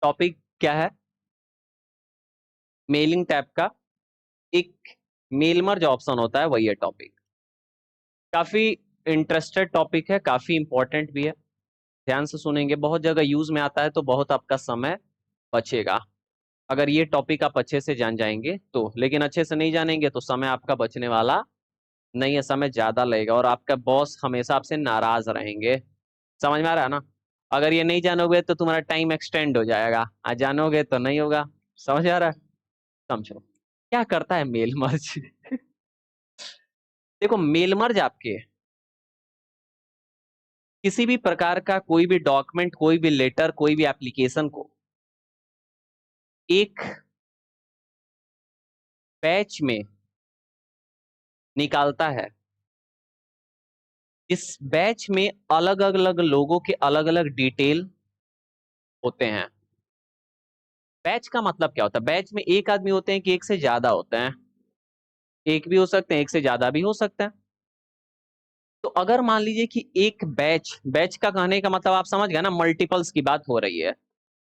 Topic क्या है? Mailing tab का एक मेल मर्ज ऑप्शन होता है, वही है टॉपिक। काफी इंटरेस्टेड टॉपिक है, काफी इंपॉर्टेंट भी है। ध्यान से सुनेंगे, बहुत जगह यूज में आता है तो बहुत आपका समय बचेगा अगर ये टॉपिक आप अच्छे से जान जाएंगे तो। लेकिन अच्छे से नहीं जानेंगे तो समय आपका बचने वाला नहीं है, समय ज्यादा लगेगा और आपका बॉस हमेशा आपसे नाराज रहेंगे। समझ में आ रहा है ना? अगर ये नहीं जानोगे तो तुम्हारा टाइम एक्सटेंड हो जाएगा, आज जानोगे तो नहीं होगा। समझ आ रहा है? समझो क्या करता है मेल मर्ज। देखो, मेल मर्ज आपके किसी भी प्रकार का कोई भी डॉक्यूमेंट, कोई भी लेटर, कोई भी एप्लीकेशन को एक बैच में निकालता है। इस बैच में अलग अलग लोगों के अलग अलग डिटेल होते हैं। बैच का मतलब क्या होता है? बैच में एक आदमी होते हैं कि एक से ज्यादा होते हैं? एक भी हो सकते हैं, एक से ज्यादा भी हो सकते हैं। तो अगर मान लीजिए कि एक बैच, बैच का कहने का मतलब आप समझ गए ना, मल्टीपल्स की बात हो रही है।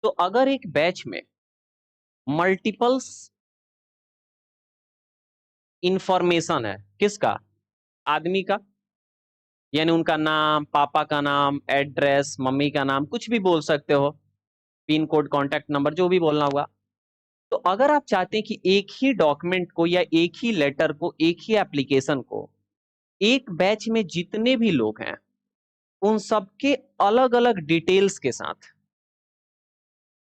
तो अगर एक बैच में मल्टीपल्स इंफॉर्मेशन है, किसका? आदमी का, यानी उनका नाम, पापा का नाम, एड्रेस, मम्मी का नाम, कुछ भी बोल सकते हो, पिन कोड, कॉन्टैक्ट नंबर, जो भी बोलना होगा। तो अगर आप चाहते हैं कि एक ही डॉक्यूमेंट को या एक ही लेटर को, एक ही एप्लीकेशन को एक बैच में जितने भी लोग हैं उन सबके अलग अलग डिटेल्स के साथ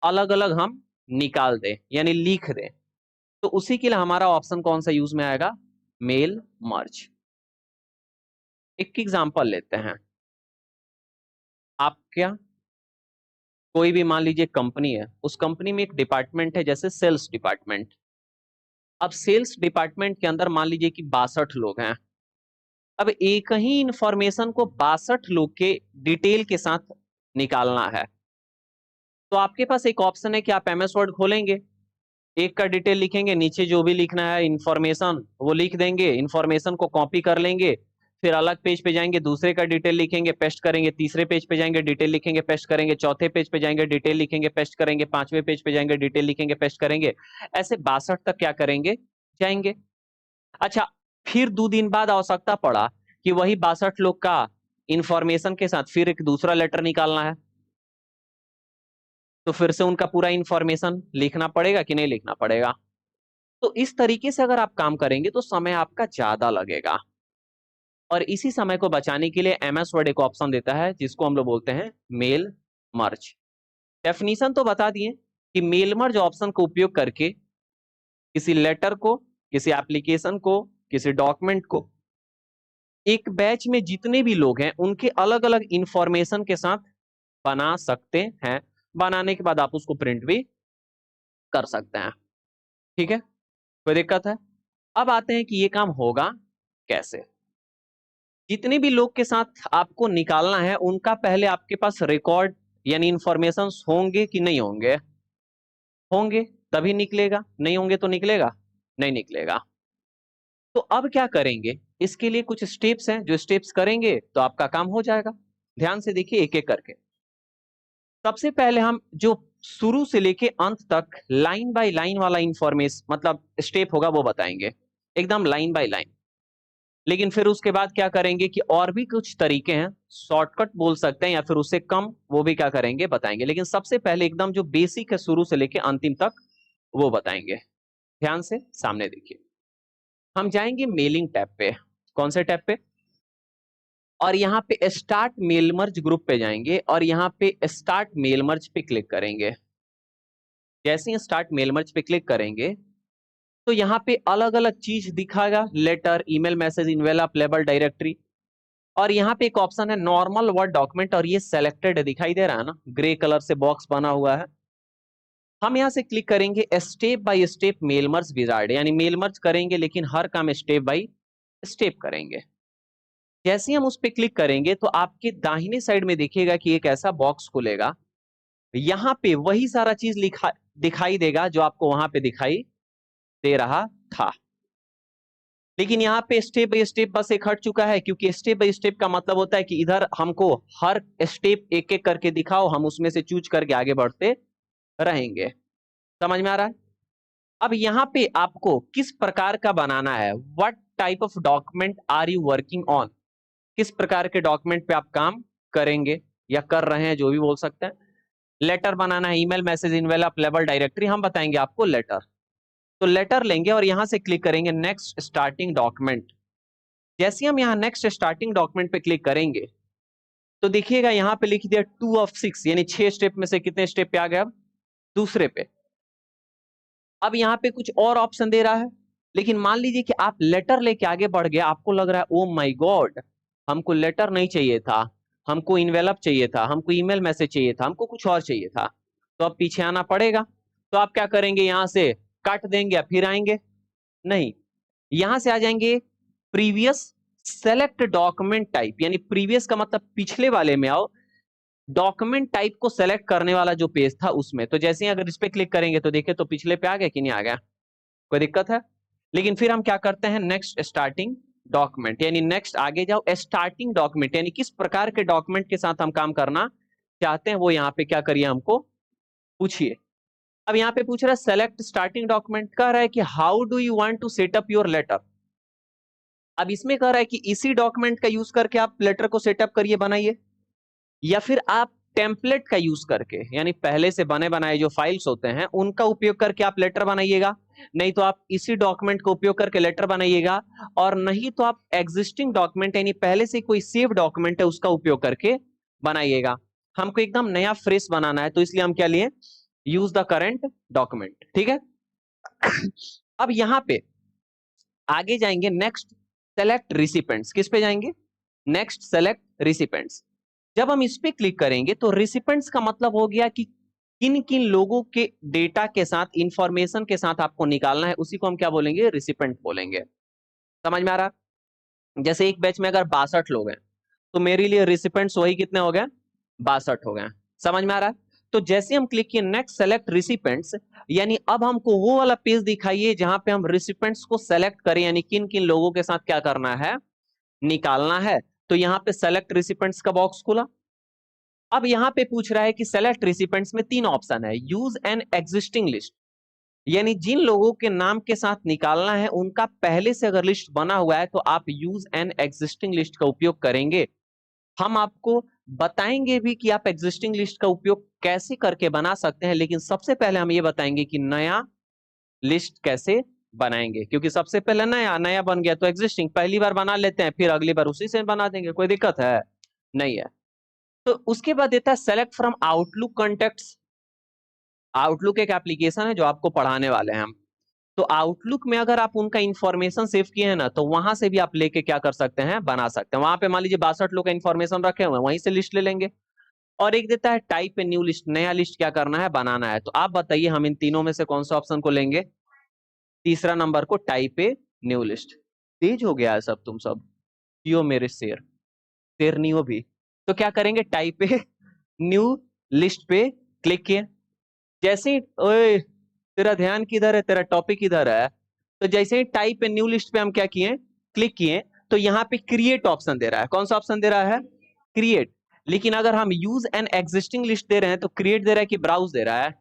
अलग अलग हम निकाल दें, यानी लिख दें, तो उसी के लिए हमारा ऑप्शन कौन सा यूज में आएगा? Mail merge. एक एग्जांपल लेते हैं। आप क्या, कोई भी मान लीजिए कंपनी है, उस कंपनी में एक डिपार्टमेंट है जैसे सेल्स डिपार्टमेंट। अब सेल्स डिपार्टमेंट के अंदर मान लीजिए कि 62 लोग हैं। अब एक ही इंफॉर्मेशन को 62 लोग के डिटेल के साथ निकालना है। तो आपके पास एक ऑप्शन है कि आप एमएस वर्ड खोलेंगे, एक का डिटेल लिखेंगे, नीचे जो भी लिखना है इंफॉर्मेशन वो लिख देंगे, इंफॉर्मेशन को कॉपी कर लेंगे, फिर अलग पेज पे जाएंगे, दूसरे का डिटेल लिखेंगे, पेस्ट करेंगे, तीसरे पेज पे जाएंगे, डिटेल लिखेंगे, पेस्ट करेंगे, चौथे पेज पे जाएंगे, डिटेल लिखेंगे, पेस्ट करेंगे, पांचवें पेज पे जाएंगे, डिटेल लिखेंगे, पेस्ट करेंगे। ऐसे 62 तक क्या करेंगे? जाएंगे। अच्छा, फिर 2 दिन बाद आवश्यकता पड़ा कि वही 62 लोग का इंफॉर्मेशन के साथ फिर एक दूसरा लेटर निकालना है, तो फिर से उनका पूरा इंफॉर्मेशन लिखना पड़ेगा कि नहीं लिखना पड़ेगा? तो इस तरीके से अगर आप काम करेंगे तो समय आपका ज्यादा लगेगा। और इसी समय को बचाने के लिए एमएस वर्ड एक ऑप्शन देता है जिसको हम लोग बोलते हैं मेल मर्ज। डेफिनेशन तो बता दिए कि मेल मर्ज ऑप्शन का उपयोग करके किसी लेटर को, किसी एप्लीकेशन को, किसी डॉक्यूमेंट को एक बैच में जितने भी लोग हैं उनके अलग अलग इंफॉर्मेशन के साथ बना सकते हैं। बनाने के बाद आप उसको प्रिंट भी कर सकते हैं। ठीक है, कोई दिक्कत है? अब आते हैं कि ये काम होगा कैसे। जितने भी लोग के साथ आपको निकालना है उनका पहले आपके पास रिकॉर्ड यानी इंफॉर्मेशन होंगे कि नहीं होंगे? होंगे, तभी निकलेगा। नहीं होंगे तो निकलेगा? नहीं निकलेगा। तो अब क्या करेंगे? इसके लिए कुछ स्टेप्स हैं, जो स्टेप्स करेंगे तो आपका काम हो जाएगा। ध्यान से देखिए एक एक करके। सबसे पहले हम जो शुरू से लेके अंत तक लाइन बाय लाइन वाला इंफॉर्मेशन मतलब स्टेप होगा वो बताएंगे, एकदम लाइन बाय लाइन। लेकिन फिर उसके बाद क्या करेंगे कि और भी कुछ तरीके हैं, शॉर्टकट बोल सकते हैं या फिर उससे कम, वो भी क्या करेंगे बताएंगे। लेकिन सबसे पहले एकदम जो बेसिक है शुरू से लेके अंतिम तक वो बताएंगे। ध्यान से सामने देखिए। हम जाएंगे मेलिंग टैब पे। कौन से टैब पे? और यहाँ पे स्टार्ट मेल मर्ज ग्रुप पे जाएंगे और यहाँ पे स्टार्ट मेल मर्ज पे क्लिक करेंगे। जैसे ही स्टार्ट मेल मर्ज पे क्लिक करेंगे तो यहाँ पे अलग अलग चीज दिखाएगा, letter, email, message, envelope, label, directory. और यहाँ पे एक ऑप्शन है नॉर्मल वर्ड डॉक्यूमेंट, और ये सेलेक्टेड दिखाई दे रहा है ना, ग्रे कलर से बॉक्स बना हुआ है। हम यहाँ से क्लिक करेंगे step by step mail merge wizard, यानी मेल मर्ज करेंगे लेकिन हर काम स्टेप बाय स्टेप करेंगे। जैसे ही हम उस पर क्लिक करेंगे तो आपके दाहिने साइड में देखिएगा कि एक ऐसा बॉक्स खुलेगा। यहाँ पे वही सारा चीज लिखा दिखाई देगा जो आपको वहां पे दिखाई दे रहा था। लेकिन यहाँ पे स्टेप बाय स्टेप बस एक हट चुका है, क्योंकि स्टेप बाय स्टेप का मतलब होता है कि इधर हमको हर स्टेप एक एक करके दिखाओ, हम उसमें से चूज करके आगे बढ़ते रहेंगे। समझ में आ रहा है? अब यहाँ पे आपको किस प्रकार का बनाना है, what type of document are you working on, किस प्रकार के डॉक्यूमेंट पे आप काम करेंगे या कर रहे हैं, जो भी बोल सकते हैं। लेटर बनाना है, email, message, envelope, label, directory, हम बताएंगे आपको लेटर। तो लेटर लेंगे और यहां से क्लिक करेंगे नेक्स्ट स्टार्टिंग डॉक्यूमेंट। जैसे हम यहाँ नेक्स्ट स्टार्टिंग डॉक्यूमेंट पे क्लिक करेंगे तो देखिएगा यहाँ पे लिख दिया 2 of 6, यानी 6 स्टेप में से कितने स्टेप पे आ गया, अब दूसरे पे। अब यहाँ पे कुछ और ऑप्शन दे रहा है, लेकिन मान लीजिए कि आप लेटर लेके आगे बढ़ गए, आपको लग रहा है ओ माय गॉड हमको लेटर नहीं चाहिए था, हमको इनवेलप चाहिए था, हमको ईमेल मैसेज चाहिए था, हमको कुछ और चाहिए था, तो अब पीछे आना पड़ेगा। तो आप क्या करेंगे, यहां से काट देंगे या फिर आएंगे, नहीं, यहां से आ जाएंगे प्रीवियस सेलेक्ट डॉक्यूमेंट टाइप, यानी प्रीवियस का मतलब पिछले वाले में आओ, डॉक्यूमेंट टाइप को सेलेक्ट करने वाला जो पेज था उसमें। तो जैसे ही अगर इस पे क्लिक करेंगे तो देखिए तो पिछले पे आ गया कि नहीं आ गया, कोई दिक्कत है? लेकिन फिर हम क्या करते हैं, नेक्स्ट स्टार्टिंग डॉक्यूमेंट, यानी नेक्स्ट आगे जाओ, स्टार्टिंग डॉक्यूमेंट यानी किस प्रकार के डॉक्यूमेंट के साथ हम काम करना चाहते हैं वो यहाँ पे क्या करिए हमको पूछिए। अब यहाँ पे पूछ रहा है सेलेक्ट स्टार्टिंग डॉक्यूमेंट, कह रहा है कि how do you want to set up your letter. अब इसमें कह रहा है कि इसी डॉक्यूमेंट का यूज करके आप लेटर को सेटअप करिए, बनाइए, या फिर आप टेम्पलेट का यूज करके, यानी पहले से बने बनाए जो फाइल्स होते हैं उनका उपयोग करके आप लेटर बनाइएगा, नहीं तो आप इसी डॉक्यूमेंट का उपयोग करके लेटर बनाइएगा, और नहीं तो आप एग्जिस्टिंग डॉक्यूमेंट यानी पहले से कोई सेव डॉक्यूमेंट है उसका उपयोग करके बनाइएगा। हमको एकदम नया फ्रेश बनाना है, तो इसलिए हम क्या लिए, यूज द करंट डॉक्यूमेंट, ठीक है। अब यहां पे आगे जाएंगे, नेक्स्ट सेलेक्ट रिसिपेंट्स, किस पे जाएंगे, नेक्स्ट सेलेक्ट रिसिपेंट्स। जब हम इस पे क्लिक करेंगे तो रिसिपेंट्स का मतलब हो गया कि किन किन लोगों के डेटा के साथ, इंफॉर्मेशन के साथ आपको निकालना है, उसी को हम क्या बोलेंगे, रिसिपेंट बोलेंगे। समझ में आ रहा? जैसे एक बैच में अगर 62 लोग हैं तो मेरे लिए रिसिपेंट्स वही कितने हो गए, 62 हो गए। समझ में आ रहा है? तो जैसे हम क्लिक किए नेक्स्ट सेलेक्ट रिसिपेंट्स, यानी अब हमको वो वाला पेज दिखाइए जहां पे हम रिसिपेंट्स को सेलेक्ट करें, यानी किन किन लोगों के साथ क्या करना है, निकालना है। तो यहाँ पे सेलेक्ट रिसिपेंट्स का बॉक्स खुला। अब यहाँ पे पूछ रहा है कि सेलेक्ट रिसिपेंट्स में 3 ऑप्शन है, यूज एन एग्जिस्टिंग लिस्ट, यानी जिन लोगों के नाम के साथ निकालना है उनका पहले से अगर लिस्ट बना हुआ है तो आप यूज एन एग्जिस्टिंग लिस्ट का उपयोग करेंगे। हम आपको बताएंगे भी कि आप एग्जिस्टिंग लिस्ट का उपयोग कैसे करके बना सकते हैं, लेकिन सबसे पहले हम ये बताएंगे कि नया लिस्ट कैसे बनाएंगे, क्योंकि सबसे पहले नया नया बन गया तो एग्जिस्टिंग पहली बार बना लेते हैं, फिर अगली बार उसी से बना देंगे, कोई दिक्कत है नहीं है। तो उसके बाद देता है select from outlook contacts. Outlook एक एप्लीकेशन है जो आपको पढ़ाने वाले हैं हम, तो आउटलुक में अगर आप उनका इंफॉर्मेशन सेव किए हैं ना तो वहां से भी आप लेके क्या कर सकते हैं, बना सकते हैं। वहां पे मान लीजिए 62 लोग का इंफॉर्मेशन रखे हुए हैं, वहीं से लिस्ट ले लेंगे। और एक देता है टाइप ए न्यू लिस्ट, नया लिस्ट क्या करना है, बनाना है। तो आप बताइए हम इन तीनों में से कौन सा ऑप्शन को लेंगे, तीसरा नंबर को, टाइप ए न्यू लिस्ट। तेज हो गया है सब, तुम सब जियो मेरे शेर, शेर नहीं हो भी। तो क्या करेंगे, टाइप ए न्यू लिस्ट पे क्लिक किए। जैसे ही, ओए तेरा ध्यान किधर है, तेरा टॉपिक किधर है, तो जैसे ही टाइप ए न्यू लिस्ट पे हम क्या किए, क्लिक किए, तो यहाँ पे क्रिएट ऑप्शन दे रहा है। कौन सा ऑप्शन दे रहा है, क्रिएट। लेकिन अगर हम यूज एन एग्जिस्टिंग लिस्ट दे रहे हैं तो क्रिएट दे रहा है कि ब्राउज दे रहा है।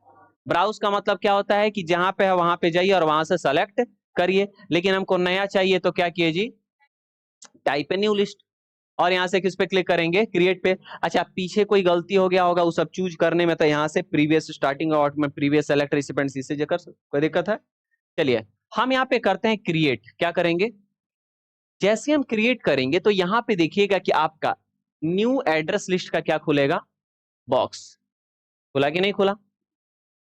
ब्राउज का मतलब क्या होता है कि जहां पे है वहां पे जाइए और वहां से सेलेक्ट करिए, लेकिन हमको नया चाहिए तो क्या किए जी, टाइप ए न्यू लिस्ट, और यहाँ से किस पे क्लिक करेंगे, क्रिएट पे। अच्छा, पीछे कोई गलती हो गया होगा वो सब चूज करने में, तो यहाँ से प्रीवियस स्टार्टिंग और में प्रीवियस सेलेक्ट रिसिपेंट्स इसे जो कर कोई दिक्कत है। चलिए हम यहाँ पे करते हैं क्रिएट, क्या करेंगे, जैसे हम क्रिएट करेंगे तो यहाँ पे देखिएगा कि आपका न्यू एड्रेस लिस्ट का क्या खुलेगा, बॉक्स खुला कि नहीं खुला।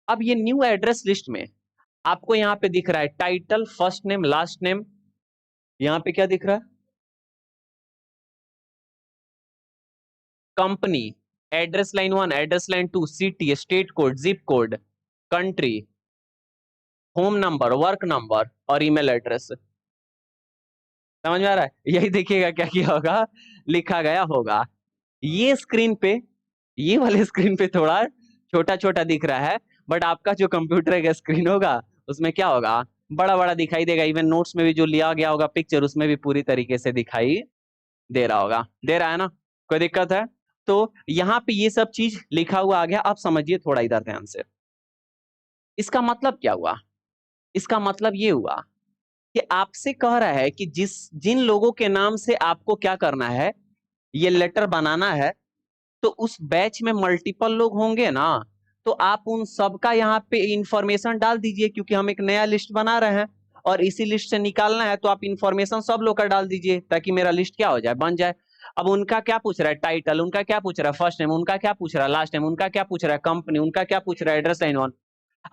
अब ये न्यू एड्रेस लिस्ट में आपको यहाँ पे दिख रहा है title, first name, last name, यहाँ पे क्या दिख रहा है, company, address line 1, address line 2, city, state code, zip code, country, home number, work number और ईमेल एड्रेस। समझ में आ रहा है? यही देखिएगा क्या किया होगा, लिखा गया होगा। ये स्क्रीन पे, ये वाले स्क्रीन पे थोड़ा छोटा छोटा दिख रहा है, बट आपका जो कंप्यूटर का स्क्रीन होगा उसमें क्या होगा, बड़ा बड़ा दिखाई देगा। इवन नोट्स में भी जो लिया गया होगा पिक्चर, उसमें भी पूरी तरीके से दिखाई दे रहा होगा, दे रहा है ना, कोई दिक्कत है? तो यहाँ पे ये सब चीज लिखा हुआ आ गया। आप समझिए थोड़ा इधर ध्यान से, इसका मतलब क्या हुआ? इसका मतलब ये हुआ कि आपसे कह रहा है कि जिन लोगों के नाम से आपको क्या करना है, ये लेटर बनाना है, तो उस बैच में मल्टीपल लोग होंगे ना, तो आप उन सबका यहाँ पे इंफॉर्मेशन डाल दीजिए, क्योंकि हम एक नया लिस्ट बना रहे हैं और इसी लिस्ट से निकालना है, तो आप इंफॉर्मेशन सब लोग का डाल दीजिए ताकि मेरा लिस्ट क्या हो जाए, बन जाए। अब उनका क्या पूछ रहा है, टाइटल, उनका क्या पूछ रहा है, फर्स्ट नेम, उनका क्या पूछ रहा है, लास्ट नेम, उनका क्या पूछ रहा है, कंपनी, उनका क्या पूछ रहा है, एड्रेस लाइन वन।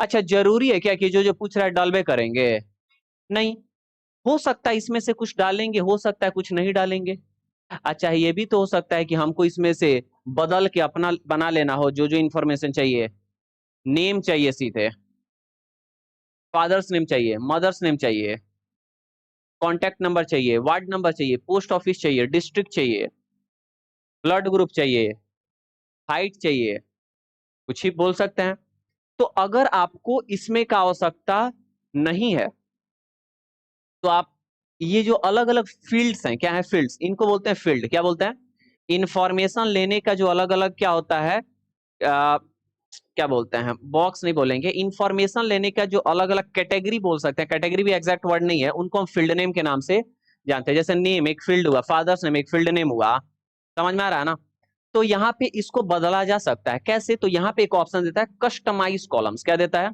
अच्छा, जरूरी है क्या कि जो जो पूछ रहा है डालबे करेंगे? नहीं, हो सकता है इसमें से कुछ डालेंगे, हो सकता है कुछ नहीं डालेंगे। अच्छा, ये भी तो हो सकता है कि हमको इसमें से बदल के अपना बना लेना हो, जो जो इंफॉर्मेशन चाहिए, नेम चाहिए सीधे, फादर्स नेम चाहिए, मदर्स नेम चाहिए, कॉन्टैक्ट नंबर चाहिए, वार्ड नंबर चाहिए, पोस्ट ऑफिस चाहिए, डिस्ट्रिक्ट चाहिए, ब्लड ग्रुप चाहिए, हाइट चाहिए, कुछ ही बोल सकते हैं। तो अगर आपको इसमें का आवश्यकता नहीं है, तो आप ये जो अलग अलग फील्ड्स हैं, क्या है फील्ड्स, इनको बोलते हैं फील्ड। क्या बोलते हैं? इंफॉर्मेशन लेने का जो अलग अलग क्या होता है, क्या बोलते हैं, बॉक्स नहीं बोलेंगे, इंफॉर्मेशन लेने का जो अलग अलग कैटेगरी बोल सकते हैं, कैटेगरी भी एग्जैक्ट वर्ड नहीं है, उनको हम फील्ड नेम के नाम से जानते हैं। जैसे नेम एक फील्ड हुआ, फादर्स नेम एक फील्ड नेम हुआ, समझ में आ रहा है ना? तो यहाँ पे इसको बदला जा सकता है कैसे? तो यहाँ पे एक ऑप्शन देता है कस्टमाइज कॉलम्स। क्या देता है?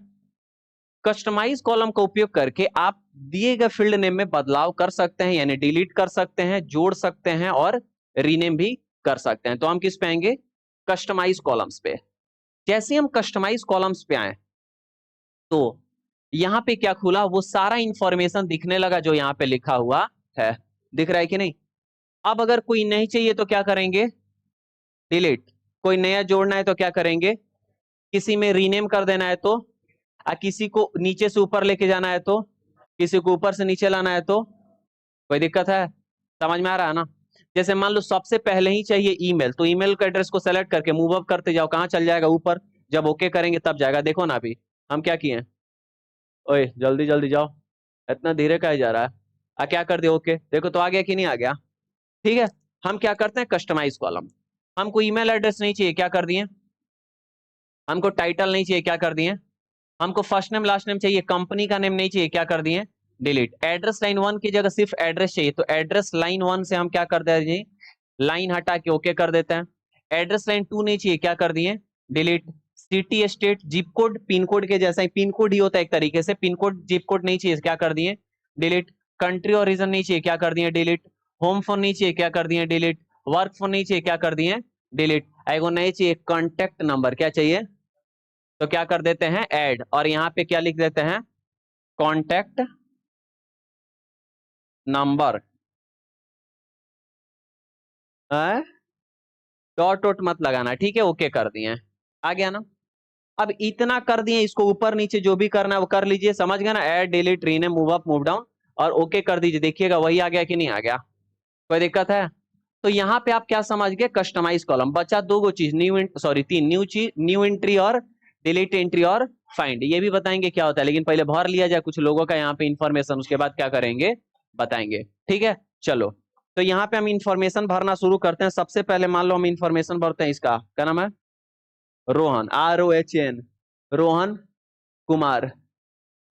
कस्टमाइज कॉलम का उपयोग करके आप दिए गए फील्ड नेम में बदलाव कर सकते हैं, यानी डिलीट कर सकते हैं, जोड़ सकते हैं और रीनेम भी कर सकते हैं। तो हम किस पे आएंगे? कस्टमाइज कॉलम्स पे। जैसे हम कस्टमाइज कॉलम्स पे आए, तो यहाँ पे क्या खुला, वो सारा इंफॉर्मेशन दिखने लगा जो यहाँ पे लिखा हुआ है। दिख रहा है कि नहीं? अब अगर कोई नहीं चाहिए तो क्या करेंगे? डिलीट। कोई नया जोड़ना है तो क्या करेंगे? किसी में रीनेम कर देना है तो, किसी को नीचे से ऊपर लेके जाना है तो, किसी को ऊपर से नीचे लाना है तो, कोई दिक्कत है? समझ में आ रहा है ना? जैसे मान लो सबसे पहले ही चाहिए ईमेल, तो ईमेल का एड्रेस को सेलेक्ट करके मूव अप करते जाओ, कहां चल जाएगा? ऊपर। जब ओके करेंगे तब जाएगा। देखो ना, अभी हम क्या किए? ओए जल्दी जल्दी जाओ, इतना धीरे काहे जा रहा है? क्या कर दिया? ओके, देखो तो आ गया कि नहीं आ गया? ठीक है। हम क्या करते हैं? Customize column. हमको ईमेल एड्रेस नहीं चाहिए, क्या कर दिए? हमको टाइटल नहीं चाहिए, क्या कर दिए? हमको फर्स्ट नेम लास्ट नेम चाहिए, कंपनी का नेम नहीं चाहिए, क्या कर दिए? डिलीट। एड्रेस लाइन वन की जगह सिर्फ एड्रेस चाहिए, तो एड्रेस लाइन वन से हम क्या कर दे जी, लाइन हटा के ओके कर देते हैं। एड्रेस लाइन टू नहीं चाहिए, क्या कर दिए? Delete. City state zip code pin code के जैसा ही, पिन कोड ही होता है एक तरीके से, पिन कोड जिप कोड नहीं चाहिए, क्या कर दिए? डिलीट। कंट्री और रीजन नहीं चाहिए, क्या कर दिए? डिलीट। होम फोन नहीं चाहिए, क्या कर दिए? डिलीट। वर्क फोन नहीं चाहिए, क्या कर दिए? डिलीट। एगो नहीं चाहिए कॉन्टेक्ट नंबर, क्या चाहिए? तो क्या कर देते हैं? ऐड। और यहाँ पे क्या लिख देते हैं? Contact number. डॉट वॉट मत लगाना, ठीक है? ओके कर दिए, आ गया ना? अब इतना कर दिए, इसको ऊपर नीचे जो भी करना है वो कर लीजिए, समझ गया ना? Add, delete, rename, move up, move down, और ओके कर दीजिए। देखिएगा वही आ गया कि नहीं आ गया? कोई दिक्कत है? तो यहाँ पे आप क्या समझ गए? Customize column. बचा दो गो चीज, तीन न्यू चीज, न्यू एंट्री और डिलीट एंट्री और फाइंड। ये भी बताएंगे क्या होता है, लेकिन पहले भर लिया जाए कुछ लोगों का यहाँ पे इंफॉर्मेशन, उसके बाद क्या करेंगे बताएंगे। ठीक है, चलो। तो यहाँ पे हम इंफॉर्मेशन भरना शुरू करते हैं। सबसे पहले मान लो हम इंफॉर्मेशन भरते हैं, इसका क्या नाम है? रोहन, ROHN, रोहन कुमार।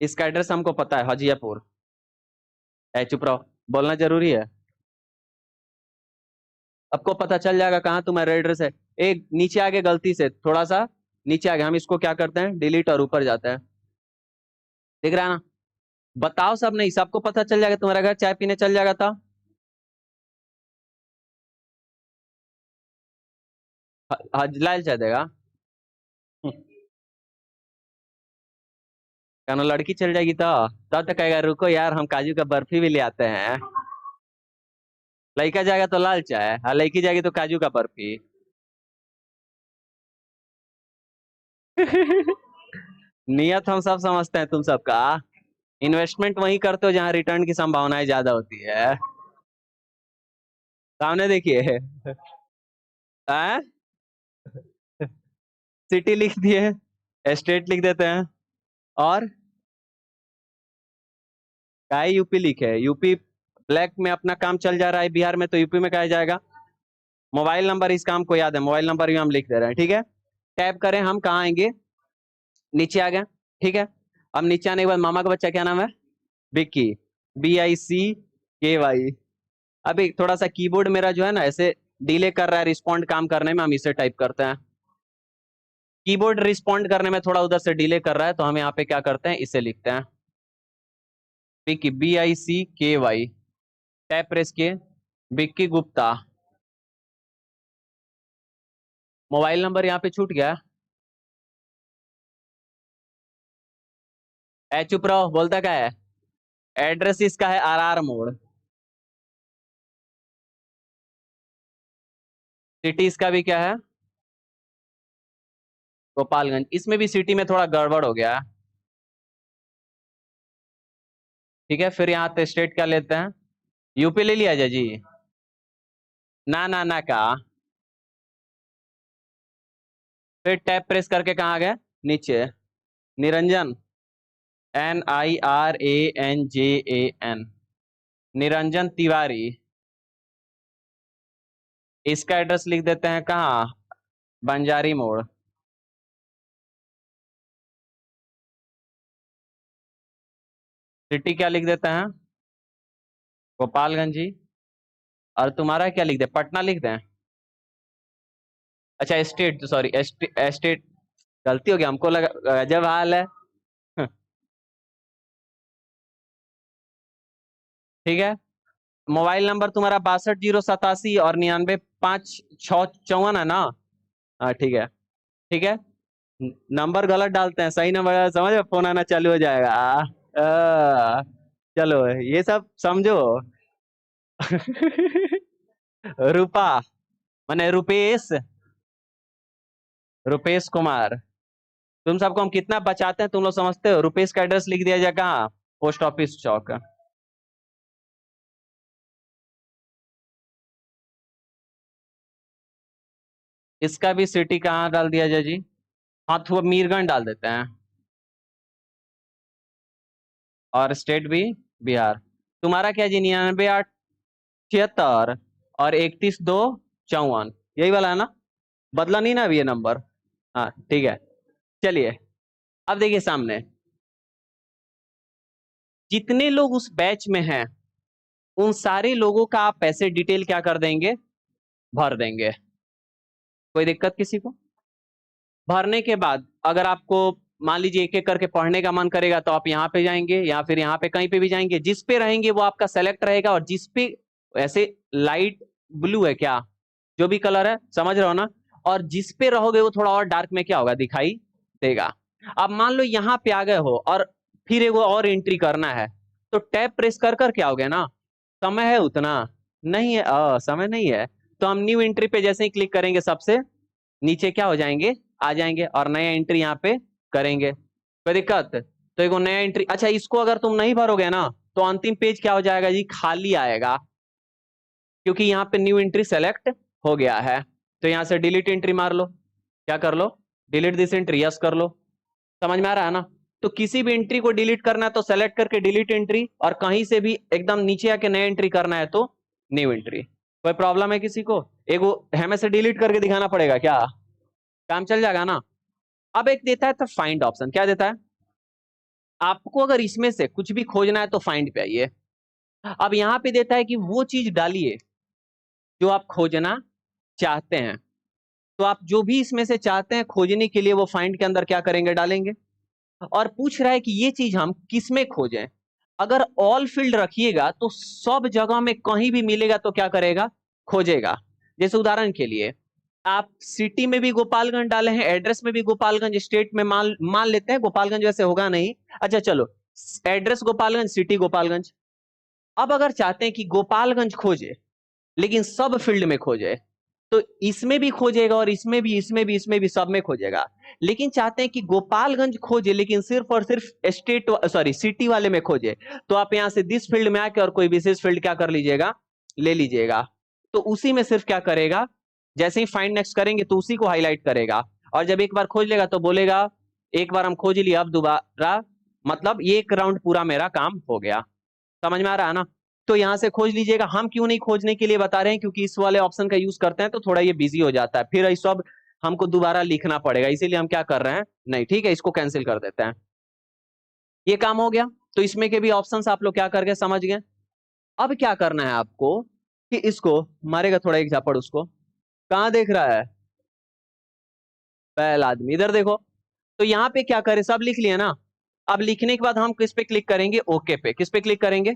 इसका एड्रेस हमको पता है, हजियापुर। चुप रहो, बोलना जरूरी है। आपको पता चल जाएगा कहाँ तुम्हारा एड्रेस है। एक नीचे आगे गलती से थोड़ा सा नीचे आगे, हम इसको क्या करते हैं? डिलीट, और ऊपर जाता है। दिख रहा है ना? बताओ सब, नहीं सबको पता चल जाएगा, तुम्हारा घर चाय पीने चल जाएगा था। लाल चाय देगा? कहना लड़की चल जाएगी तो तब तक कहेगा रुको यार, हम काजू का बर्फी भी ले आते हैं। लड़का जाएगा तो लाल चाय, लड़की जाएगी तो काजू का बर्फी। नियत हम सब समझते हैं तुम सबका। इन्वेस्टमेंट वही करते हो जहां रिटर्न की संभावनाएं ज्यादा होती है। सामने देखिए। सिटी लिख दिए, स्टेट लिख देते हैं, और का यूपी लिखे? यूपी ब्लैक में अपना काम चल जा रहा है, बिहार में तो यूपी में कहा जाएगा। मोबाइल नंबर इस काम को याद है, मोबाइल नंबर भी हम लिख दे रहे हैं, ठीक है? टैप करें, हम कहाँ आएंगे? नीचे आ गए। ठीक है। अब नीचे आने के बाद मामा का बच्चा क्या नाम है? विक्की, BICKY। अभी थोड़ा सा कीबोर्ड मेरा जो है ना ऐसे डिले कर रहा है रिस्पॉन्ड काम करने में, हम इसे टाइप करते हैं। कीबोर्ड रिस्पॉन्ड करने में थोड़ा उधर से डिले कर रहा है, तो हम यहाँ पे क्या करते हैं, इसे लिखते हैं विक्की, BICKY। टैप प्रेस किए, विक्की गुप्ता। मोबाइल नंबर यहाँ पे छूट गया। चुप रहो, बोलता क्या है? एड्रेस इसका है RR मोड़। सिटी इसका भी क्या है? गोपालगंज। इसमें भी सिटी में थोड़ा गड़बड़ हो गया। ठीक है, फिर यहाँ पे स्टेट क्या लेते हैं? यूपी ले लिया जी। ना का। फिर टैप प्रेस करके कहाँ गए? नीचे। निरंजन, NIRANJAN। निरंजन तिवारी। इसका एड्रेस लिख देते हैं कहाँ? बंजारी मोड़। सिटी क्या लिख देते हैं? गोपालगंज जी। और तुम्हारा क्या लिख दे? पटना लिख दें? अच्छा स्टेट, सॉरी स्टेट, गलती हो गया, हमको लगा जब हाल है। ठीक है। मोबाइल नंबर तुम्हारा 62 087 और 99 5 6 54 है ना? हाँ ठीक है। ठीक है, नंबर गलत डालते हैं, सही नंबर समझ, फोन आना चालू हो जाएगा। चलो ये सब समझो। रूपा माने रुपेश, रुपेश कुमार। तुम सबको हम कितना बचाते हैं तुम लोग समझते हो? रुपेश का एड्रेस लिख दिया जाए कहाँ? पोस्ट ऑफिस चौक। इसका भी सिटी कहाँ डाल दिया जाए जी? हाँ तो मीरगंज डाल देते हैं। और स्टेट भी बिहार। तुम्हारा क्या जी? 99 8 76 और 31 2 54, यही वाला है ना? बदला नहीं ना अभी ये नंबर? हाँ ठीक है। चलिए, अब देखिए सामने जितने लोग उस बैच में हैं उन सारे लोगों का आप पैसे डिटेल क्या कर देंगे? भर देंगे। कोई दिक्कत किसी को? भरने के बाद अगर आपको मान लीजिए एक एक करके पढ़ने का मन करेगा तो आप यहाँ पे जाएंगे या फिर यहाँ पे कहीं पे भी जाएंगे, जिस पे रहेंगे वो आपका सेलेक्ट रहेगा। और जिस पे ऐसे लाइट ब्लू है क्या, जो भी कलर है, समझ रहे हो ना? और जिस पे रहोगे वो थोड़ा और डार्क में क्या होगा, दिखाई देगा। अब मान लो यहाँ पे आ गए हो और फिर एगो और एंट्री करना है, तो टैब प्रेस कर कर क्या हो गया ना, समय है उतना नहीं है, समय नहीं है। तो हम न्यू एंट्री पे जैसे ही क्लिक करेंगे सबसे नीचे क्या हो जाएंगे, आ जाएंगे और नया एंट्री यहाँ पे करेंगे। कोई दिक्कत? तो एक नया एंट्री, अच्छा इसको अगर तुम नहीं भरोगे ना तो अंतिम पेज क्या हो जाएगा जी, खाली आएगा, क्योंकि यहाँ पे न्यू एंट्री सेलेक्ट हो गया है। तो यहाँ से डिलीट एंट्री मार लो, क्या कर लो, डिलीट दिस एंट्री, यस कर लो। समझ में आ रहा है ना? तो किसी भी एंट्री को डिलीट करना है तो सेलेक्ट करके डिलीट एंट्री, और कहीं से भी एकदम नीचे आके नया एंट्री करना है तो न्यू एंट्री। कोई प्रॉब्लम है किसी को? एगो हमें से डिलीट करके दिखाना पड़ेगा क्या? काम चल जाएगा ना? अब एक देता है तो फाइंड ऑप्शन, क्या देता है आपको? अगर इसमें से कुछ भी खोजना है तो फाइंड पे आइए। अब यहाँ पे देता है कि वो चीज डालिए जो आप खोजना चाहते हैं। तो आप जो भी इसमें से चाहते हैं खोजने के लिए वो फाइंड के अंदर क्या करेंगे, डालेंगे। और पूछ रहा है कि ये चीज हम किस में खोजें। अगर ऑल फील्ड रखिएगा तो सब जगह में कहीं भी मिलेगा तो क्या करेगा, खोजेगा। जैसे उदाहरण के लिए आप सिटी में भी गोपालगंज डाले हैं, एड्रेस में भी गोपालगंज, स्टेट में मान मान लेते हैं गोपालगंज, वैसे होगा नहीं। अच्छा चलो, एड्रेस गोपालगंज, सिटी गोपालगंज। अब अगर चाहते हैं कि गोपालगंज खोजे लेकिन सब फील्ड में खोजे, तो इसमें भी खोजेगा और इसमें भी, इसमें भी, इसमें भी, सब में खोजेगा। लेकिन चाहते हैं कि गोपालगंज खोजे लेकिन सिर्फ और सिर्फ स्टेट, सॉरी सिटी वाले में खोजे, तो आप यहां से दिस फील्ड में आके और कोई विशेष फील्ड क्या कर लीजिएगा, ले लीजिएगा। तो उसी में सिर्फ क्या करेगा, जैसे ही फाइंड नेक्स्ट करेंगे तो उसी को हाईलाइट करेगा। और जब एक बार खोज लेगा तो बोलेगा एक बार हम खोज लिए, अब दोबारा, मतलब ये एक राउंड पूरा मेरा काम हो गया। समझ में आ रहा है ना? तो यहां से खोज लीजिएगा। हम क्यों नहीं खोजने के लिए बता रहे हैं, क्योंकि इस वाले ऑप्शन का यूज करते हैं तो थोड़ा ये बिजी हो जाता है, फिर ये सब हमको दोबारा लिखना पड़ेगा, इसीलिए हम क्या कर रहे हैं, नहीं ठीक है, इसको कैंसिल कर देते हैं। ये काम हो गया। तो इसमें के भी ऑप्शंस आप लोग क्या करके समझ गए। अब क्या करना है आपको कि इसको मारेगा थोड़ा एक झापड़ उसको, कहां देख रहा है पहला आदमी, इधर देखो। तो यहाँ पे क्या करें, सब लिख लिया ना। अब लिखने के बाद हम किस पे क्लिक करेंगे, ओके पे। किस पे क्लिक करेंगे,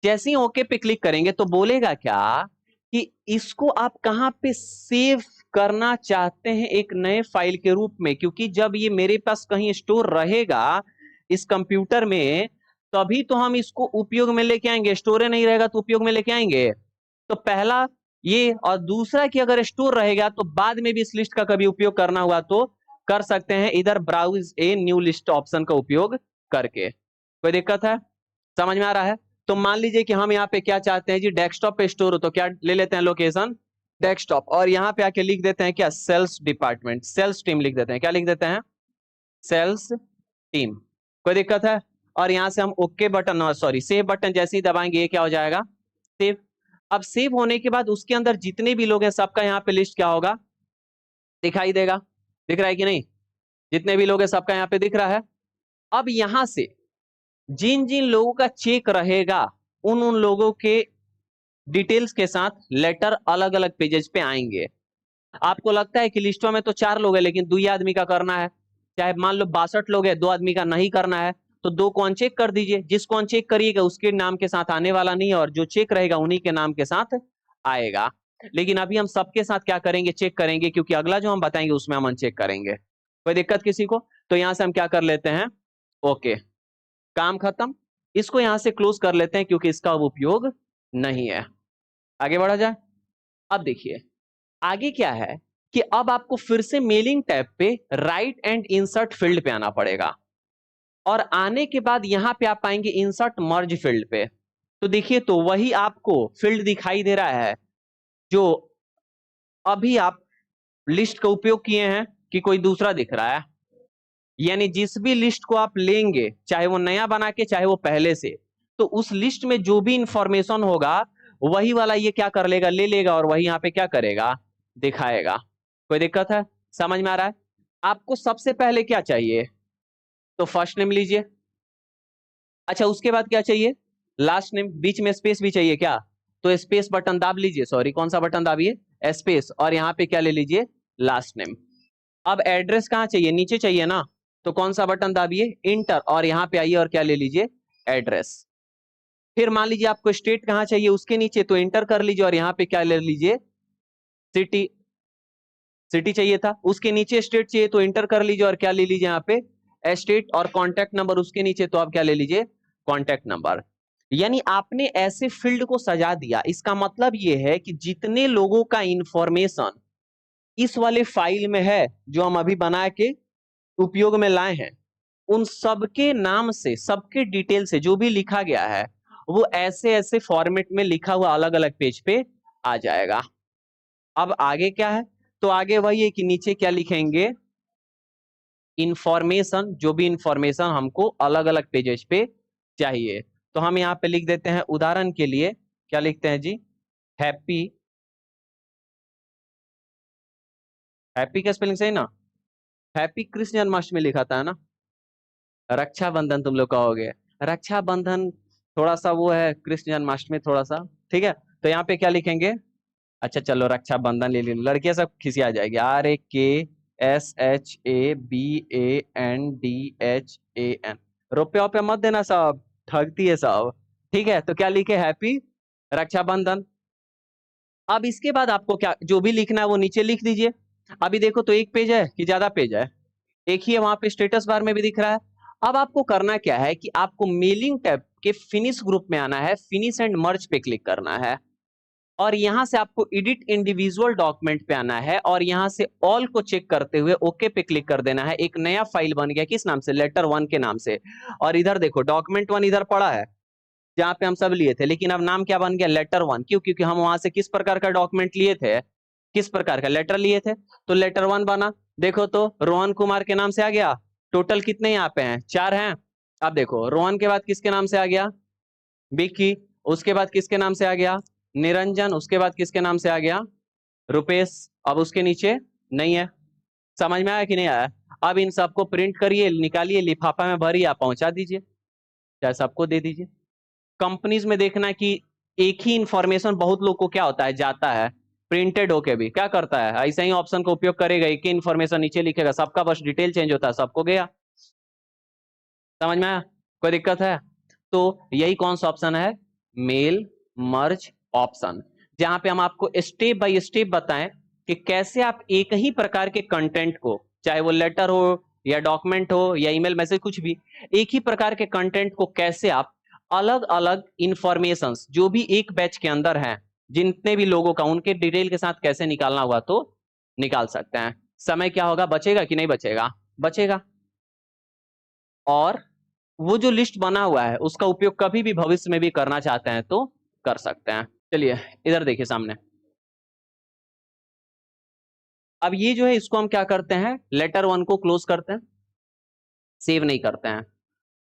जैसे ही ओके पे क्लिक करेंगे तो बोलेगा क्या कि इसको आप कहां पे सेव करना चाहते हैं एक नए फाइल के रूप में, क्योंकि जब ये मेरे पास कहीं स्टोर रहेगा इस कंप्यूटर में तभी तो हम इसको उपयोग में लेके आएंगे, स्टोर नहीं रहेगा तो उपयोग में लेके आएंगे। तो पहला ये, और दूसरा कि अगर स्टोर रहेगा तो बाद में भी इस लिस्ट का कभी उपयोग करना हुआ तो कर सकते हैं इधर browse a new list option का उपयोग करके। कोई दिक्कत है, समझ में आ रहा है। तो मान लीजिए कि हम यहाँ पे क्या चाहते हैं जी, डेस्कटॉप पे स्टोर हो, तो क्या ले लेते हैं लोकेशन डेस्कटॉप, और यहाँ पे आके लिख देते हैं क्या, सेल्स डिपार्टमेंट, सेल्स टीम लिख देते हैं। क्या लिख देते हैं, सेल्स टीम। कोई दिक्कत है। और यहां से हम okay button, sorry save button जैसे ही दबाएंगे ये क्या हो जाएगा, सेव। अब सेव होने के बाद उसके अंदर जितने भी लोग हैं सबका यहाँ पे लिस्ट क्या होगा, दिखाई देगा। दिख रहा है कि नहीं, जितने भी लोग हैं सबका यहाँ पे दिख रहा है। अब यहां से जिन जिन लोगों का चेक रहेगा उन उन लोगों के डिटेल्स के साथ लेटर अलग अलग पेजेस पे आएंगे। आपको लगता है कि लिस्टों में तो 4 लोग हैं लेकिन 2 ही आदमी का करना है, चाहे मान लो 62 लोग हैं 2 आदमी का नहीं करना है, तो 2 को अनचेक कर दीजिए। जिसको अनचेक करिएगा उसके नाम के साथ आने वाला नहीं है, और जो चेक रहेगा उन्हीं के नाम के साथ आएगा। लेकिन अभी हम सबके साथ क्या करेंगे, चेक करेंगे, क्योंकि अगला जो हम बताएंगे उसमें हम अनचेक करेंगे। कोई दिक्कत किसी को। तो यहां से हम क्या कर लेते हैं, ओके, काम खत्म। इसको यहां से क्लोज कर लेते हैं क्योंकि इसका अब उपयोग नहीं है। आगे बढ़ा जाए। अब देखिए आगे क्या है कि अब आपको फिर से मेलिंग टैब पे राइट एंड इंसर्ट फील्ड पे आना पड़ेगा, और आने के बाद यहां पे आप आएंगे इंसर्ट मर्ज फील्ड पे। तो देखिए तो वही आपको फील्ड दिखाई दे रहा है जो अभी आप लिस्ट का उपयोग किए हैं, कि कोई दूसरा दिख रहा है। यानी जिस भी लिस्ट को आप लेंगे, चाहे वो नया बना के चाहे वो पहले से, तो उस लिस्ट में जो भी इंफॉर्मेशन होगा वही वाला ये क्या कर लेगा, ले लेगा, और वही यहाँ पे क्या करेगा, दिखाएगा। कोई दिक्कत है, समझ में आ रहा है। आपको सबसे पहले क्या चाहिए, तो फर्स्ट नेम लीजिए। अच्छा उसके बाद क्या चाहिए, लास्ट नेम। बीच में स्पेस भी चाहिए क्या, तो स्पेस बटन दाब लीजिए, सॉरी कौन सा बटन दाबिए, स्पेस, और यहाँ पे क्या ले लीजिए, लास्ट नेम। अब एड्रेस कहाँ चाहिए, नीचे चाहिए ना, तो कौन सा बटन दाबिए, इंटर, और यहाँ पे आइए और क्या ले लीजिए, एड्रेस। फिर मान लीजिए आपको स्टेट कहाँ चाहिए, उसके नीचे, तो इंटर कर लीजिए और यहाँ पे क्या ले लीजिए, सिटी। सिटी चाहिए था, उसके नीचे स्टेट चाहिए तो इंटर कर लीजिए और क्या ले लीजिए यहाँ पे, स्टेट, और कॉन्टैक्ट नंबर उसके नीचे, तो आप क्या ले लीजिए, कॉन्टैक्ट नंबर। यानी आपने ऐसे फील्ड को सजा दिया। इसका मतलब ये है कि जितने लोगों का इंफॉर्मेशन इस वाले फाइल में है जो हम अभी बना के उपयोग में लाए हैं, उन सबके नाम से, सबके डिटेल से जो भी लिखा गया है वो ऐसे ऐसे फॉर्मेट में लिखा हुआ अलग अलग पेज पे आ जाएगा। अब आगे क्या है, तो आगे वही है कि नीचे क्या लिखेंगे, इंफॉर्मेशन, जो भी इंफॉर्मेशन हमको अलग अलग पेजेस पे चाहिए। तो हम यहाँ पे लिख देते हैं उदाहरण के लिए, क्या लिखते हैं जी, हैप्पी। हैप्पी का स्पेलिंग सही ना, हैप्पी कृष्ण जन्माष्टमी लिखा था ना, रक्षाबंधन तुम लोग कहोगे, रक्षाबंधन थोड़ा सा वो है, कृष्ण जन्माष्टमी थोड़ा सा, ठीक है। तो यहाँ पे क्या लिखेंगे, अच्छा चलो रक्षाबंधन ले ली, लड़कियां सब खिसिया जाएगी, RAKSHABANDHAN, रुपया रुपया मत देना सब, ठगती है सब, ठीक है। तो क्या लिखे, हैप्पी रक्षाबंधन। अब इसके बाद आपको क्या जो भी लिखना है वो नीचे लिख दीजिए। अभी देखो तो एक पेज है कि ज्यादा पेज है, एक ही है, वहां पे स्टेटस बार में भी दिख रहा है। अब आपको करना क्या है कि आपको मेलिंग टैब के फिनिश ग्रुप में आना है, फिनिश एंड मर्ज पे क्लिक करना है, और यहां से आपको एडिट इंडिविजुअल डॉक्यूमेंट पे आना है, और यहां से ऑल को चेक करते हुए ओके पे क्लिक कर देना है। एक नया फाइल बन गया, किस नाम से, लेटर 1 के नाम से। और इधर देखो डॉक्यूमेंट 1 इधर पड़ा है जहां पे हम सब लिए थे, लेकिन अब नाम क्या बन गया, लेटर 1। क्यों, क्योंकि हम वहां से किस प्रकार का डॉक्यूमेंट लिए थे, किस प्रकार का लेटर लिए थे, तो लेटर 1 बना। देखो तो रोहन कुमार के नाम से आ गया। टोटल कितने यहाँ पे हैं, 4 हैं। अब देखो रोहन के बाद किसके नाम से आ गया, विक्की। उसके बाद किसके नाम से आ गया, निरंजन। उसके बाद किसके नाम से आ गया, रुपेश। अब उसके नीचे नहीं है। समझ में आया कि नहीं आया। अब इन सबको प्रिंट करिए, निकालिए, लिफाफा में भरिए, आप पहुंचा दीजिए, चाहे सबको दे दीजिए। कंपनीज में देखना कि एक ही इंफॉर्मेशन बहुत लोग को क्या होता है, जाता है, प्रिंटेड होके भी क्या करता है, ऐसा ही ऑप्शन का उपयोग करेगा, एक ही इंफॉर्मेशन नीचे लिखेगा, सबका बस डिटेल चेंज होता है, सबको गया। समझ में आया? कोई दिक्कत है? तो यही कौन सा ऑप्शन है, मेल मर्ज ऑप्शन, जहां पे हम आपको स्टेप बाय स्टेप बताएं कि कैसे आप एक ही प्रकार के कंटेंट को, चाहे वो लेटर हो या डॉक्यूमेंट हो या ईमेल मैसेज, कुछ भी, एक ही प्रकार के कंटेंट को कैसे आप अलग अलग इंफॉर्मेशंस जो भी एक बैच के अंदर है, जितने भी लोगों का, उनके डिटेल के साथ कैसे निकालना हुआ तो निकाल सकते हैं। समय क्या होगा, बचेगा कि नहीं बचेगा? बचेगा। और वो जो लिस्ट बना हुआ है उसका उपयोग कभी भी भविष्य में भी करना चाहते हैं तो कर सकते हैं। चलिए इधर देखिए सामने। अब ये जो है इसको हम क्या करते हैं, लेटर 1 को क्लोज करते हैं, सेव नहीं करते हैं।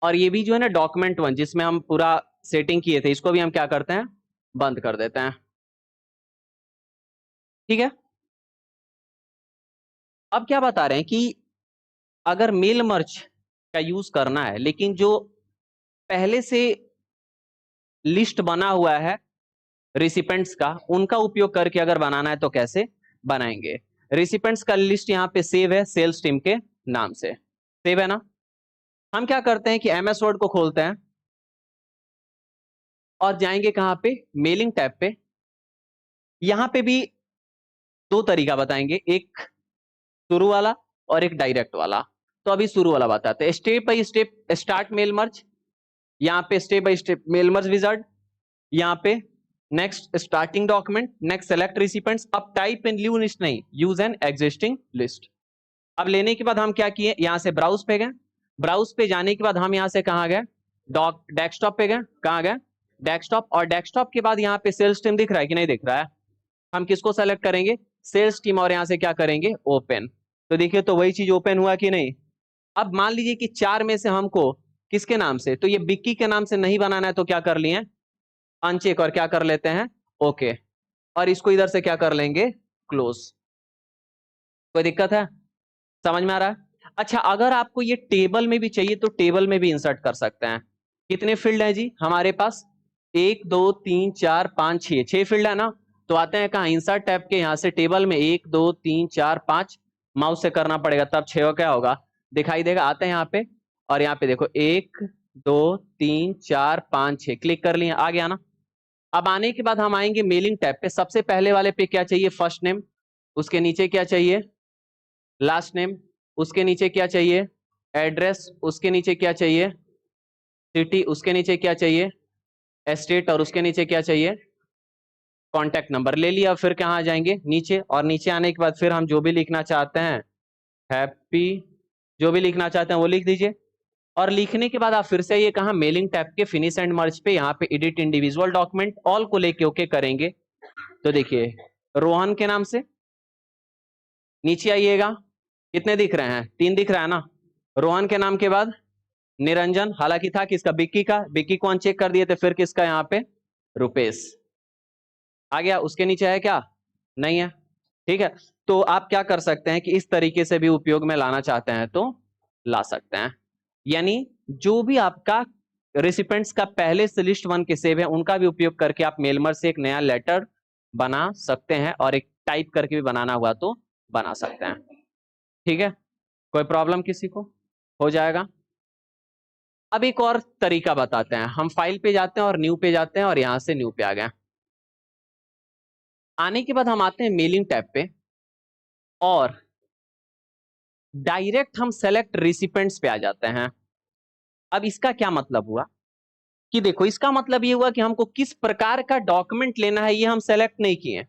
और ये भी जो है ना डॉक्यूमेंट 1 जिसमें हम पूरा सेटिंग किए थे, इसको भी हम क्या करते हैं, बंद कर देते हैं। ठीक है। अब क्या बता रहे हैं कि अगर मेल मर्ज का यूज करना है, लेकिन जो पहले से लिस्ट बना हुआ है रिसिपेंट्स का, उनका उपयोग करके अगर बनाना है तो कैसे बनाएंगे। रिसिपेंट्स का लिस्ट यहाँ पे सेव है सेल्स टीम के नाम से, सेव है ना। हम क्या करते हैं कि एमएस वर्ड को खोलते हैं और जाएंगे कहां पे, मेलिंग टैब पे। यहां पे भी दो तरीका बताएंगे, एक शुरू वाला और एक डायरेक्ट वाला। तो अभी शुरू वाला बताते हैं, step by step start mail merge, यहाँ पे step by step mail merge wizard, यहाँ पे next starting document, next select recipients. अब टाइप एंड लीव लिस्ट नहीं, यूज एन एग्जिस्टिंग लिस्ट। अब लेने के बाद हम क्या किए, यहां से ब्राउज पे गए, ब्राउज पे जाने के बाद हम यहां से कहां गए, डेस्कटॉप पे गए, कहां गए, डेस्कटॉप। और डेस्कटॉप के बाद यहाँ पे सेल्स टीम दिख रहा है कि नहीं दिख रहा है, हम किसको सेलेक्ट करेंगे, सेल्स टीम, और यहां से क्या करेंगे, ओपन। तो देखिए तो वही चीज ओपन हुआ कि नहीं। अब मान लीजिए कि 4 में से हमको किसके नाम से, तो ये बिक्की के नाम से नहीं बनाना है, तो क्या कर लिए, अनचेक, और क्या कर लेते हैं, ओके। और इसको इधर से क्या कर लेंगे, क्लोज। कोई दिक्कत है, समझ में आ रहा है? अच्छा, अगर आपको ये टेबल में भी चाहिए तो टेबल में भी इंसर्ट कर सकते हैं। कितने फील्ड है जी हमारे पास, 1 2 3 4 5 6, 6 फील्ड है ना। तो आते हैं कहा, इंसर्ट टैब के, यहां से टेबल में 1 2 3 4 5, माउस से करना पड़ेगा तब 6 क्या होगा, दिखाई देगा। आते हैं यहाँ पे, और यहाँ पे देखो 1 2 3 4 5 6, क्लिक कर लिए, आ गया ना। अब आने के बाद हम आएंगे मेलिंग टैब पे, सबसे पहले वाले पे क्या चाहिए, फर्स्ट नेम, उसके नीचे क्या चाहिए, लास्ट नेम, उसके नीचे क्या चाहिए, एड्रेस, उसके नीचे क्या चाहिए, सिटी, उसके नीचे क्या चाहिए, स्टेट, और उसके नीचे क्या चाहिए, कॉन्टैक्ट नंबर। ले लिया, फिर कहाँ जाएंगे, नीचे। और नीचे आने के बाद फिर हम जो भी लिखना चाहते हैं, हैप्पी, जो भी लिखना चाहते हैं वो लिख दीजिए। और लिखने के बाद आप फिर से ये कहा, मेलिंग टैब के फिनिश एंड मर्ज पे, यहाँ पे एडिट इंडिविजुअल डॉक्यूमेंट ऑल को लेके ओके करेंगे। तो देखिए रोहन के नाम से नीचे आइएगा, कितने दिख रहे हैं, 3 दिख रहा है ना। रोहन के नाम के बाद निरंजन, हालांकि था किसका, बिक्की का, बिक्की को अनचेक कर दिए थे, फिर किसका, यहाँ पे रुपेश आ गया। उसके नीचे है क्या, नहीं है। ठीक है। तो आप क्या कर सकते हैं कि इस तरीके से भी उपयोग में लाना चाहते हैं तो ला सकते हैं। यानी जो भी आपका रेसिपेंट्स का पहले से लिस्ट 1 के सेव है, उनका भी उपयोग करके आप मेलमर से एक नया लेटर बना सकते हैं, और एक टाइप करके भी बनाना हुआ तो बना सकते हैं। ठीक है, कोई प्रॉब्लम किसी को, हो जाएगा। अब एक और तरीका बताते हैं, हम फाइल पे जाते हैं और न्यू पे जाते हैं, और यहां से न्यू पे आ गए। आने के बाद हम आते हैं मेलिंग टैब पे, और डायरेक्ट हम सेलेक्ट रिसिपेंट्स पे आ जाते हैं। अब इसका क्या मतलब हुआ कि देखो, इसका मतलब ये हुआ कि हमको किस प्रकार का डॉक्यूमेंट लेना है ये हम सेलेक्ट नहीं किए,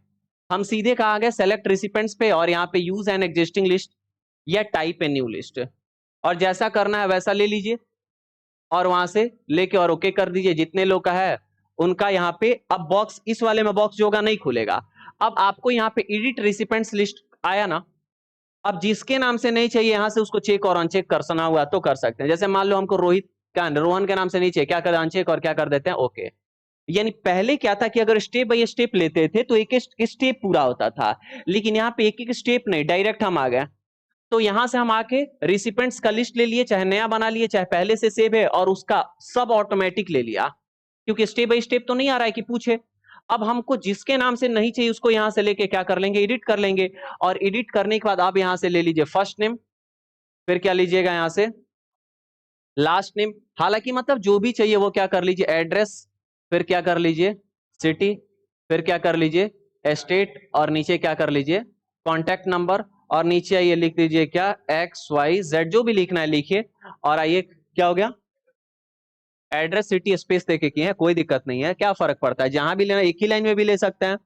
हम सीधे कहा गए सेलेक्ट रिसिपेंट्स पे, और यहाँ पे यूज एन एग्जिस्टिंग लिस्ट या टाइप ए न्यू लिस्ट, और जैसा करना है वैसा ले लीजिए, और वहां से लेके और ओके कर दीजिए। जितने लोग का है उनका यहाँ पे, अब बॉक्स इस वाले में बॉक्स जो होगा नहीं खुलेगा। अब आपको यहाँ पे एडिट रिसिपेंट्स लिस्ट आया ना, अब जिसके नाम से नहीं चाहिए यहां से उसको चेक और अनचेक करना हुआ तो कर सकते हैं। जैसे मान लो हमको रोहित का, रोहन के नाम से नहीं चाहिए, क्या कर अनचेक, और क्या कर देते हैं, ओके। यानी पहले क्या था कि अगर स्टेप बाय स्टेप लेते थे तो एक एक स्टेप पूरा होता था, लेकिन यहाँ पे एक एक स्टेप नहीं, डायरेक्ट हम आ गए। तो यहां से हम आके रिसिपेंट्स का लिस्ट ले लिए, चाहे नया बना लिए चाहे पहले से सेव है, और उसका सब ऑटोमेटिक ले लिया, क्योंकि स्टेप बाय स्टेप तो नहीं आ रहा है कि पूछे। अब हमको जिसके नाम से नहीं चाहिए उसको यहां से लेके क्या कर लेंगे, एडिट कर लेंगे। और एडिट करने के बाद आप यहां से ले लीजिए फर्स्ट नेम, फिर क्या लीजिएगा यहां से लास्ट नेम, हालांकि मतलब जो भी चाहिए वो क्या कर लीजिए, एड्रेस, फिर क्या कर लीजिए सिटी, फिर क्या कर लीजिए स्टेट, और नीचे क्या कर लीजिए कॉन्टैक्ट नंबर, और नीचे आइए लिख दीजिए क्या XYZ, जो भी लिखना है लिखिए। और आइए क्या हो गया, एड्रेस सिटी स्पेस देके किए हैं, कोई दिक्कत नहीं है, क्या फर्क पड़ता है, जहां भी लेना एक ही लाइन में भी ले सकते हैं।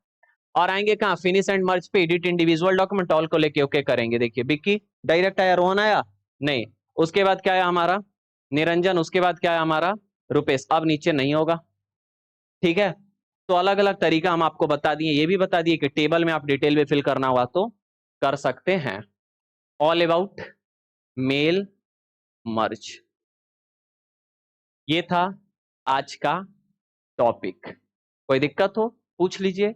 और आएंगे कहाँ, फिनिश एंड मर्ज पे, एडिट इंडिविजुअल डॉक्यूमेंट ऑल को लेके ओके करेंगे। देखिए बिक्की डायरेक्ट आया, रोहन आया नहीं, उसके बाद क्या आया हमारा निरंजन, उसके बाद क्या है हमारा रुपेश, अब नीचे नहीं होगा। ठीक है, तो अलग अलग तरीका हम आपको बता दिए, ये भी बता दिए कि टेबल में आप डिटेल में फिल करना हुआ तो कर सकते हैं। ऑल अबाउट मेल मर्ज, ये था आज का टॉपिक। कोई दिक्कत हो पूछ लीजिए।